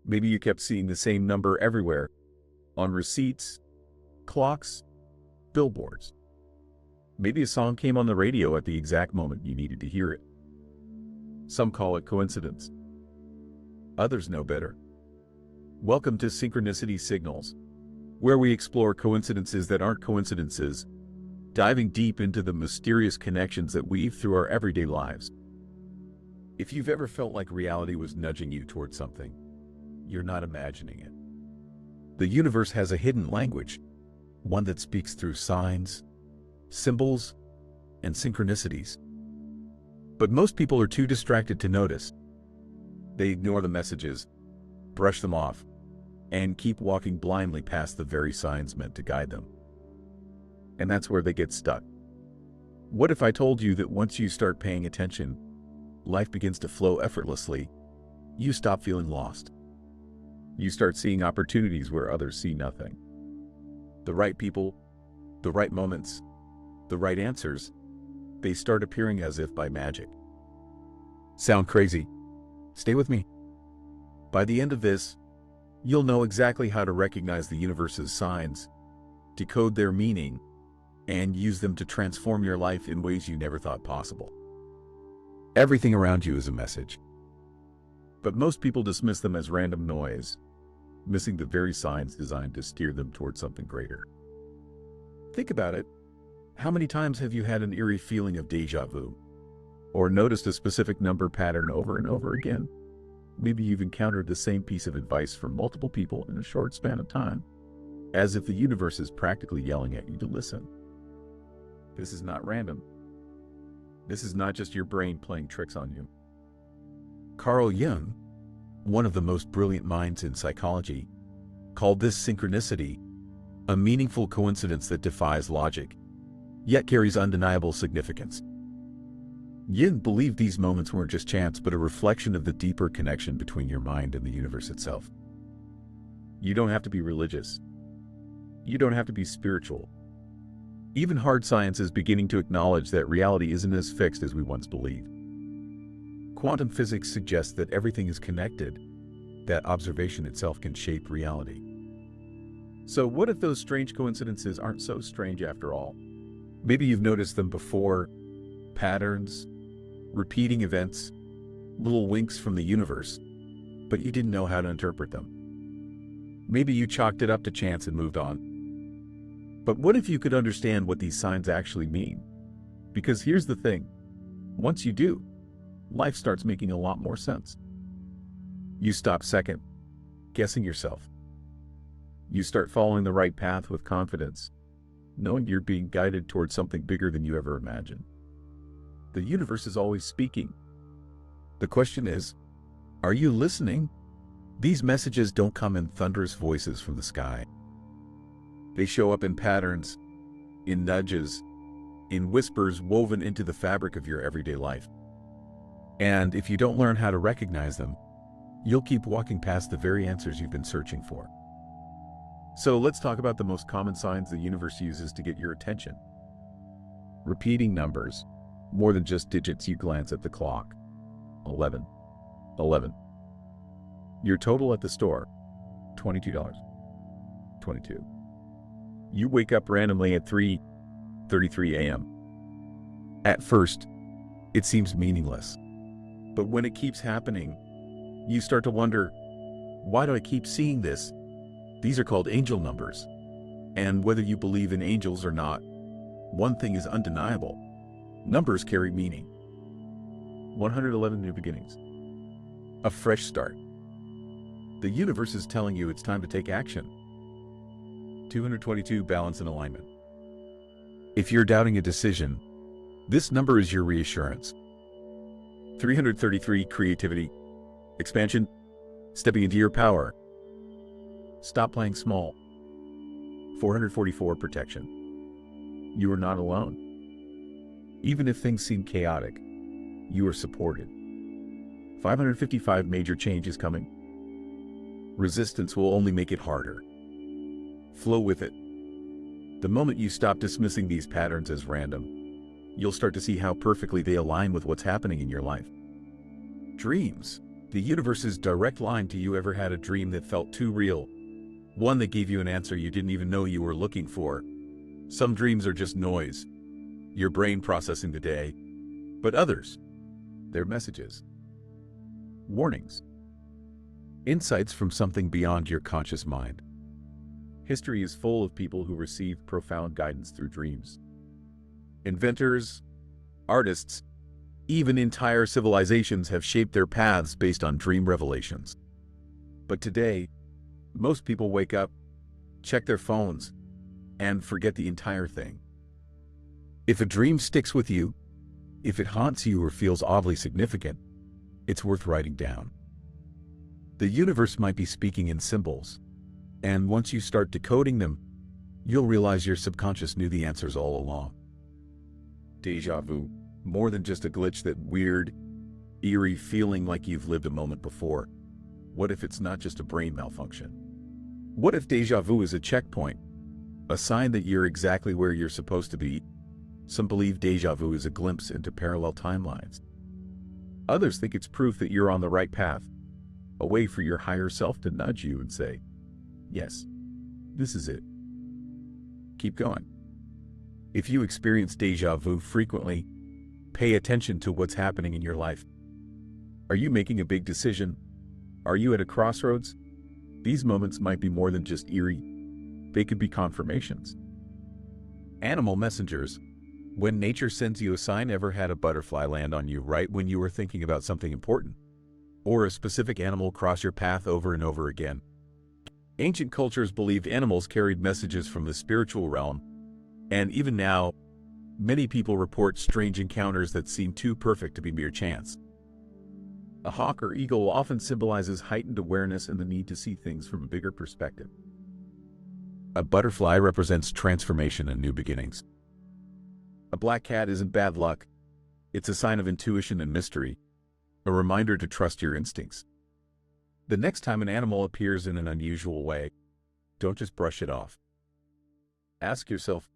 Maybe you kept seeing the same number everywhere, on receipts, clocks, billboards. Maybe a song came on the radio at the exact moment you needed to hear it. Some call it coincidence. Others know better. Welcome to Synchronicity Signals, where we explore coincidences that aren't coincidences, diving deep into the mysterious connections that weave through our everyday lives. If you've ever felt like reality was nudging you towards something, you're not imagining it. The universe has a hidden language, one that speaks through signs, symbols, and synchronicities. But most people are too distracted to notice. They ignore the messages, brush them off, and keep walking blindly past the very signs meant to guide them. And that's where they get stuck. What if I told you that once you start paying attention, life begins to flow effortlessly? You stop feeling lost. You start seeing opportunities where others see nothing. The right people, the right moments, the right answers, they start appearing as if by magic. Sound crazy? Stay with me. By the end of this, you'll know exactly how to recognize the universe's signs, decode their meaning, and use them to transform your life in ways you never thought possible. Everything around you is a message, but most people dismiss them as random noise, missing the very signs designed to steer them towards something greater. Think about it. How many times have you had an eerie feeling of déjà vu? Or noticed a specific number pattern over and over again? Maybe you've encountered the same piece of advice from multiple people in a short span of time, as if the universe is practically yelling at you to listen. This is not random. This is not just your brain playing tricks on you. Carl Jung, one of the most brilliant minds in psychology, called this synchronicity, a meaningful coincidence that defies logic, yet carries undeniable significance. Jung believed these moments weren't just chance, but a reflection of the deeper connection between your mind and the universe itself. You don't have to be religious. You don't have to be spiritual. Even hard science is beginning to acknowledge that reality isn't as fixed as we once believed. Quantum physics suggests that everything is connected, that observation itself can shape reality. So what if those strange coincidences aren't so strange after all? Maybe you've noticed them before, patterns, repeating events, little winks from the universe, but you didn't know how to interpret them. Maybe you chalked it up to chance and moved on. But what if you could understand what these signs actually mean? Because here's the thing, once you do, life starts making a lot more sense. You stop second guessing yourself. You start following the right path with confidence, knowing you're being guided towards something bigger than you ever imagined. The universe is always speaking. The question is, are you listening? These messages don't come in thunderous voices from the sky. They show up in patterns, in nudges, in whispers woven into the fabric of your everyday life. And if you don't learn how to recognize them, you'll keep walking past the very answers you've been searching for. So let's talk about the most common signs the universe uses to get your attention. Repeating numbers, more than just digits. You glance at the clock. 11. 11. Your total at the store, $22. 22. You wake up randomly at 3:33 a.m. At first, it seems meaningless. But when it keeps happening, you start to wonder, why do I keep seeing this? These are called angel numbers. And whether you believe in angels or not, one thing is undeniable. Numbers carry meaning. 111 new beginnings. A fresh start. The universe is telling you it's time to take action. 222 balance and alignment. If you're doubting a decision, this number is your reassurance. 333 creativity, expansion, stepping into your power. Stop playing small. 444 protection. You are not alone. Even if things seem chaotic, you are supported. 555 major changes coming. Resistance will only make it harder. Flow with it. The moment you stop dismissing these patterns as random, you'll start to see how perfectly they align with what's happening in your life. Dreams. The universe's direct line to you. Ever had a dream that felt too real? One that gave you an answer you didn't even know you were looking for? Some dreams are just noise, your brain processing the day. But others, they're messages, warnings, insights from something beyond your conscious mind. History is full of people who received profound guidance through dreams. Inventors, artists, even entire civilizations have shaped their paths based on dream revelations. But today, most people wake up, check their phones, and forget the entire thing. If a dream sticks with you, if it haunts you or feels oddly significant, it's worth writing down. The universe might be speaking in symbols, and once you start decoding them, you'll realize your subconscious knew the answers all along. Déjà vu, more than just a glitch, that weird, eerie feeling like you've lived a moment before. What if it's not just a brain malfunction? What if déjà vu is a checkpoint, a sign that you're exactly where you're supposed to be? Some believe déjà vu is a glimpse into parallel timelines. Others think it's proof that you're on the right path, a way for your higher self to nudge you and say, yes, this is it. Keep going. If you experience déjà vu frequently, pay attention to what's happening in your life. Are you making a big decision? Are you at a crossroads? These moments might be more than just eerie. They could be confirmations. Animal messengers. When nature sends you a sign. Ever had a butterfly land on you right when you were thinking about something important? Or a specific animal cross your path over and over again? Ancient cultures believed animals carried messages from the spiritual realm, and even now, many people report strange encounters that seem too perfect to be mere chance. A hawk or eagle often symbolizes heightened awareness and the need to see things from a bigger perspective. A butterfly represents transformation and new beginnings. A black cat isn't bad luck. It's a sign of intuition and mystery, a reminder to trust your instincts. The next time an animal appears in an unusual way, don't just brush it off. Ask yourself,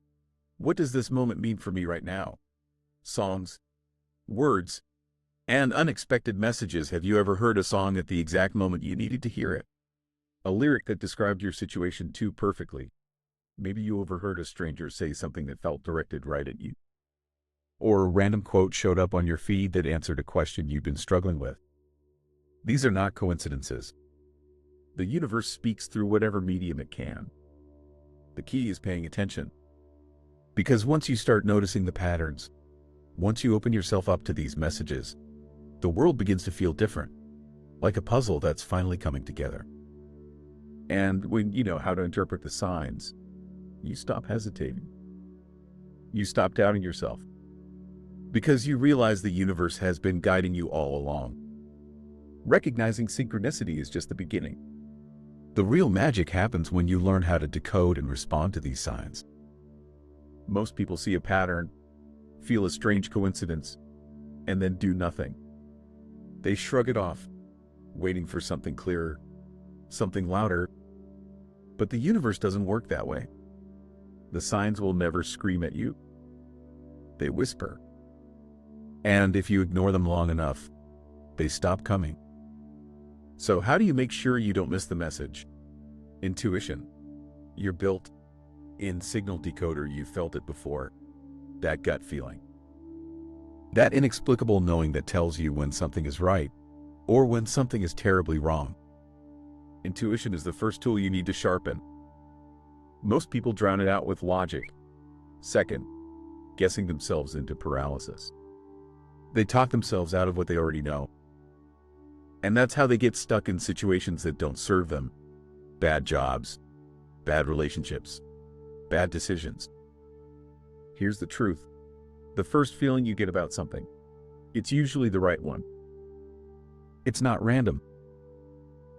what does this moment mean for me right now? Songs, words, and unexpected messages. Have you ever heard a song at the exact moment you needed to hear it? A lyric that described your situation too perfectly. Maybe you overheard a stranger say something that felt directed right at you. Or a random quote showed up on your feed that answered a question you've been struggling with. These are not coincidences. The universe speaks through whatever medium it can. The key is paying attention. Because once you start noticing the patterns, once you open yourself up to these messages, the world begins to feel different, like a puzzle that's finally coming together. And when you know how to interpret the signs, you stop hesitating. You stop doubting yourself. Because you realize the universe has been guiding you all along. Recognizing synchronicity is just the beginning. The real magic happens when you learn how to decode and respond to these signs. Most people see a pattern, feel a strange coincidence, and then do nothing. They shrug it off, waiting for something clearer, something louder. But the universe doesn't work that way. The signs will never scream at you. They whisper. And if you ignore them long enough, they stop coming. So how do you make sure you don't miss the message? Intuition. You're built in signal decoder. You felt it before. That gut feeling. That inexplicable knowing that tells you when something is right or when something is terribly wrong. Intuition is the first tool you need to sharpen. Most people drown it out with logic. Second, guessing themselves into paralysis. They talk themselves out of what they already know. And that's how they get stuck in situations that don't serve them. Bad jobs, bad relationships, bad decisions. Here's the truth. The first feeling you get about something, it's usually the right one. It's not random.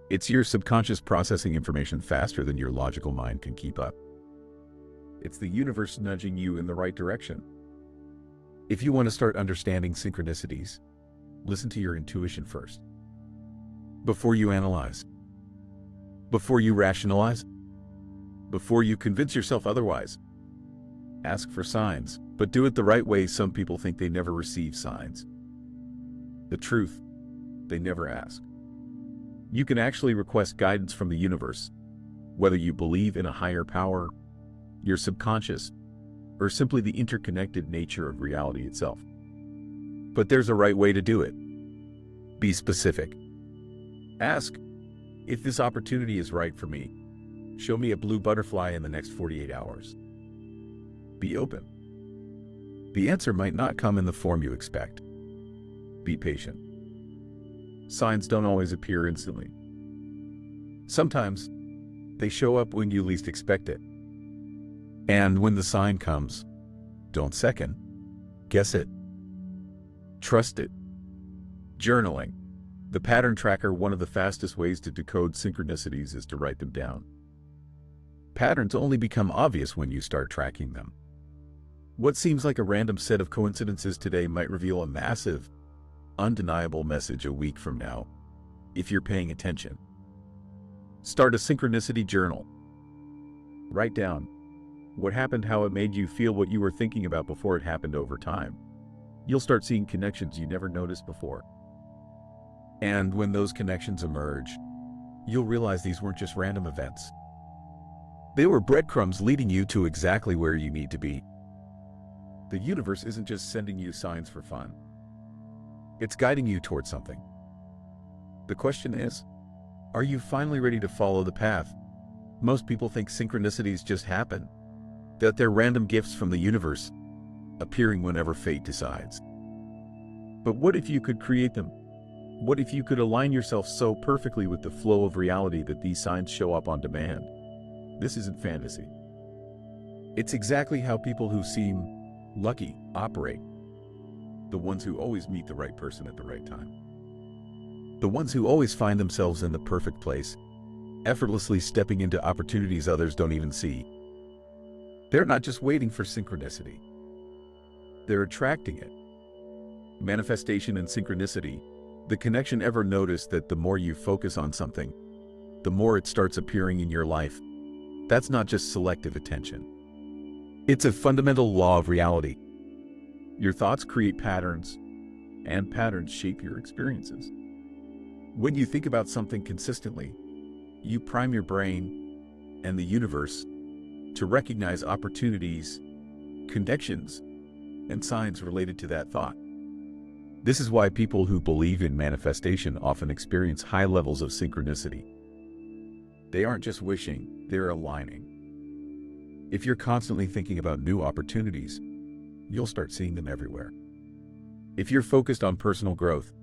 It's your subconscious processing information faster than your logical mind can keep up. It's the universe nudging you in the right direction. If you want to start understanding synchronicities, listen to your intuition first. Before you analyze. Before you rationalize. Before you convince yourself otherwise. Ask for signs, but do it the right way. Some people think they never receive signs. The truth, they never ask. You can actually request guidance from the universe, whether you believe in a higher power, your subconscious, or simply the interconnected nature of reality itself. But there's a right way to do it. Be specific. Ask, if this opportunity is right for me, show me a blue butterfly in the next 48 hours. Be open. The answer might not come in the form you expect. Be patient. Signs don't always appear instantly. Sometimes, they show up when you least expect it. And when the sign comes, don't second guess it. Trust it. Journaling. The pattern tracker, one of the fastest ways to decode synchronicities is to write them down. Patterns only become obvious when you start tracking them. What seems like a random set of coincidences today might reveal a massive, undeniable message a week from now, if you're paying attention. Start a synchronicity journal. Write down what happened, how it made you feel, what you were thinking about before it happened over time. You'll start seeing connections you never noticed before. And when those connections emerge, you'll realize these weren't just random events. They were breadcrumbs leading you to exactly where you need to be. The universe isn't just sending you signs for fun. It's guiding you towards something. The question is, are you finally ready to follow the path? Most people think synchronicities just happen, that they're random gifts from the universe, appearing whenever fate decides. But what if you could create them? What if you could align yourself so perfectly with the flow of reality that these signs show up on demand? This isn't fantasy. It's exactly how people who seem lucky operate. The ones who always meet the right person at the right time. The ones who always find themselves in the perfect place, effortlessly stepping into opportunities others don't even see. They're not just waiting for synchronicity. They're attracting it. Manifestation and synchronicity. The connection. Ever notice that the more you focus on something, the more it starts appearing in your life? That's not just selective attention. It's a fundamental law of reality. Your thoughts create patterns, and patterns shape your experiences. When you think about something consistently, you prime your brain and the universe to recognize opportunities, connections, and signs related to that thought. This is why people who believe in manifestation often experience high levels of synchronicity. They aren't just wishing, they're aligning. If you're constantly thinking about new opportunities, you'll start seeing them everywhere. If you're focused on personal growth,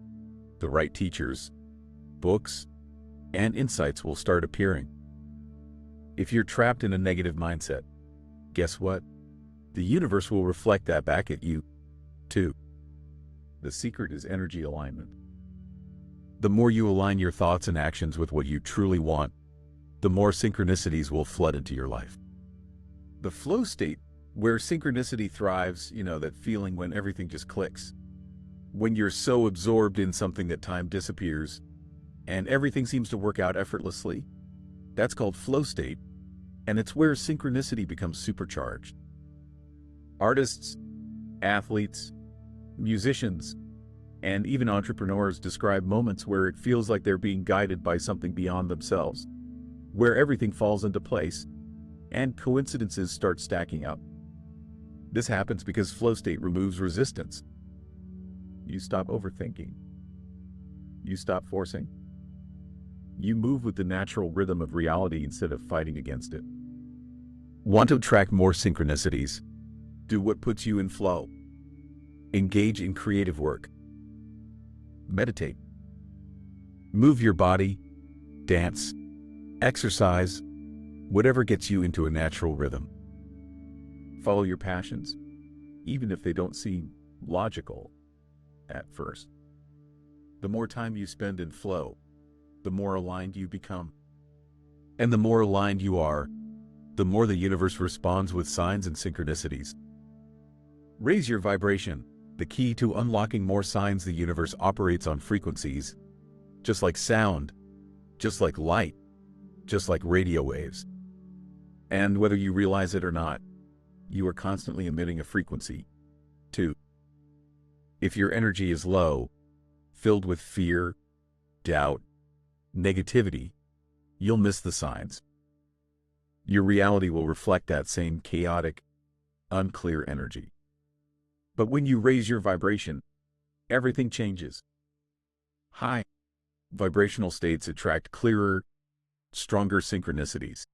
the right teachers, books, and insights will start appearing. If you're trapped in a negative mindset, guess what? The universe will reflect that back at you, too. The secret is energy alignment. The more you align your thoughts and actions with what you truly want, the more synchronicities will flood into your life. The flow state, where synchronicity thrives, that feeling when everything just clicks. When you're so absorbed in something that time disappears and everything seems to work out effortlessly, that's called flow state, and it's where synchronicity becomes supercharged. Artists, athletes, musicians, and even entrepreneurs describe moments where it feels like they're being guided by something beyond themselves, where everything falls into place and coincidences start stacking up. This happens because flow state removes resistance. You stop overthinking. You stop forcing. You move with the natural rhythm of reality instead of fighting against it. Want to attract more synchronicities? Do what puts you in flow. Engage in creative work. Meditate. Move your body, dance, exercise, whatever gets you into a natural rhythm. Follow your passions, even if they don't seem logical at first. The more time you spend in flow, the more aligned you become. And the more aligned you are, the more the universe responds with signs and synchronicities. Raise your vibration. The key to unlocking more signs. The universe operates on frequencies, just like sound, just like light, just like radio waves. And whether you realize it or not, you are constantly emitting a frequency, too. If your energy is low, filled with fear, doubt, negativity, you'll miss the signs. Your reality will reflect that same chaotic, unclear energy. But when you raise your vibration, everything changes. High vibrational states attract clearer, stronger synchronicities.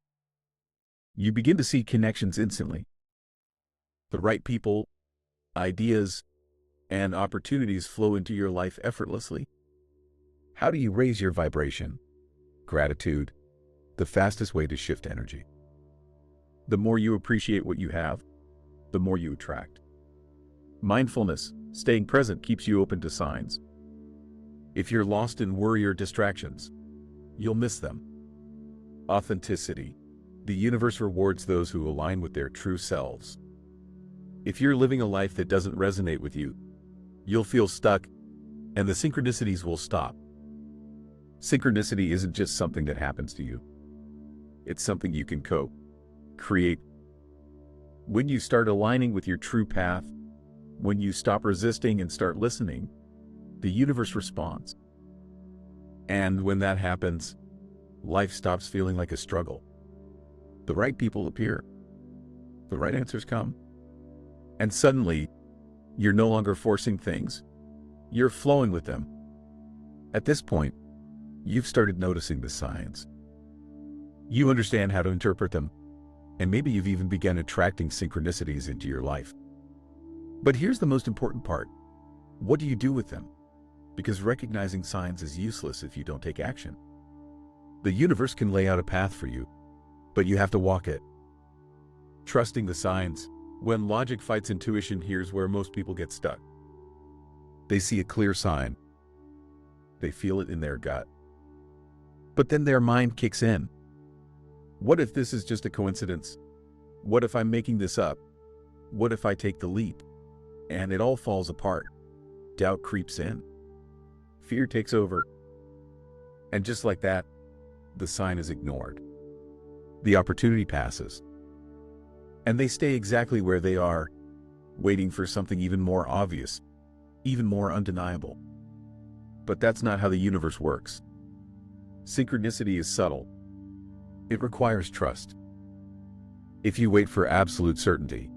You begin to see connections instantly. The right people, ideas, and opportunities flow into your life effortlessly. How do you raise your vibration? Gratitude, the fastest way to shift energy. The more you appreciate what you have, the more you attract. Mindfulness, staying present, keeps you open to signs. If you're lost in worry or distractions, you'll miss them. Authenticity, the universe rewards those who align with their true selves. If you're living a life that doesn't resonate with you, you'll feel stuck, and the synchronicities will stop. Synchronicity isn't just something that happens to you. It's something you can create. When you start aligning with your true path, when you stop resisting and start listening, the universe responds. And when that happens, life stops feeling like a struggle. The right people appear. The right answers come. And suddenly, you're no longer forcing things. You're flowing with them. At this point, you've started noticing the signs. You understand how to interpret them, and maybe you've even begun attracting synchronicities into your life. But here's the most important part. What do you do with them? Because recognizing signs is useless if you don't take action. The universe can lay out a path for you, but you have to walk it. Trusting the signs. When logic fights intuition, here's where most people get stuck. They see a clear sign. They feel it in their gut. But then their mind kicks in. What if this is just a coincidence? What if I'm making this up? What if I take the leap? And it all falls apart. Doubt creeps in. Fear takes over. And just like that, the sign is ignored. The opportunity passes. And they stay exactly where they are, waiting for something even more obvious, even more undeniable. But that's not how the universe works. Synchronicity is subtle. It requires trust. If you wait for absolute certainty,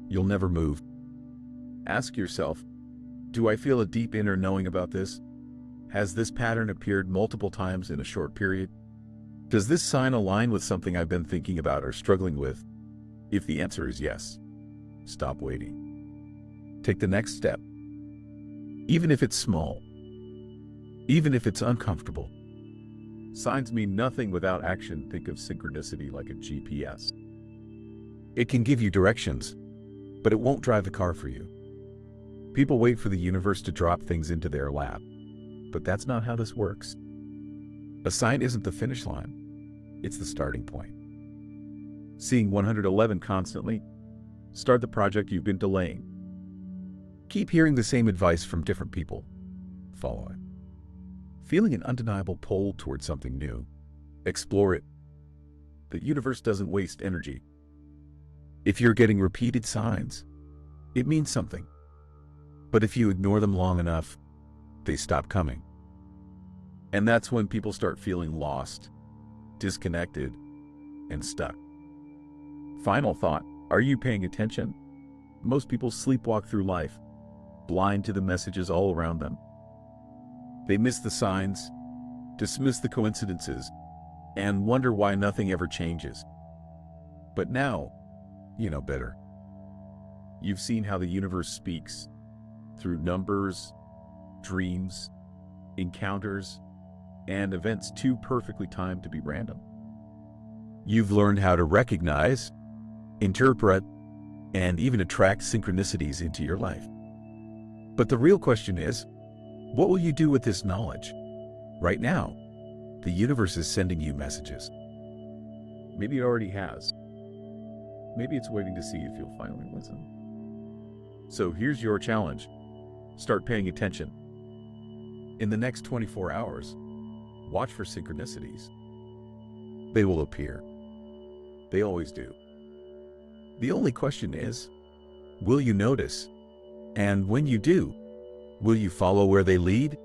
you'll never move. Ask yourself, do I feel a deep inner knowing about this? Has this pattern appeared multiple times in a short period? Does this sign align with something I've been thinking about or struggling with? If the answer is yes, stop waiting. Take the next step. Even if it's small, even if it's uncomfortable. Signs mean nothing without action. Think of synchronicity like a GPS. It can give you directions, but it won't drive the car for you. People wait for the universe to drop things into their lap, but that's not how this works. A sign isn't the finish line, it's the starting point. Seeing 111 constantly, start the project you've been delaying. Keep hearing the same advice from different people. Follow it. Feeling an undeniable pull towards something new. Explore it. The universe doesn't waste energy. If you're getting repeated signs, it means something. But if you ignore them long enough, they stop coming. And that's when people start feeling lost, disconnected, and stuck. Final thought, are you paying attention? Most people sleepwalk through life, blind to the messages all around them. They miss the signs, dismiss the coincidences, and wonder why nothing ever changes. But now, you know better. You've seen how the universe speaks through numbers, dreams, encounters, and events too perfectly timed to be random. You've learned how to recognize, interpret, and even attract synchronicities into your life. But the real question is, what will you do with this knowledge? Right now, the universe is sending you messages. Maybe it already has. Maybe it's waiting to see if you'll finally listen. So here's your challenge. Start paying attention. In the next 24 hours, watch for synchronicities. They will appear. They always do. The only question is, will you notice? And when you do, will you follow where they lead?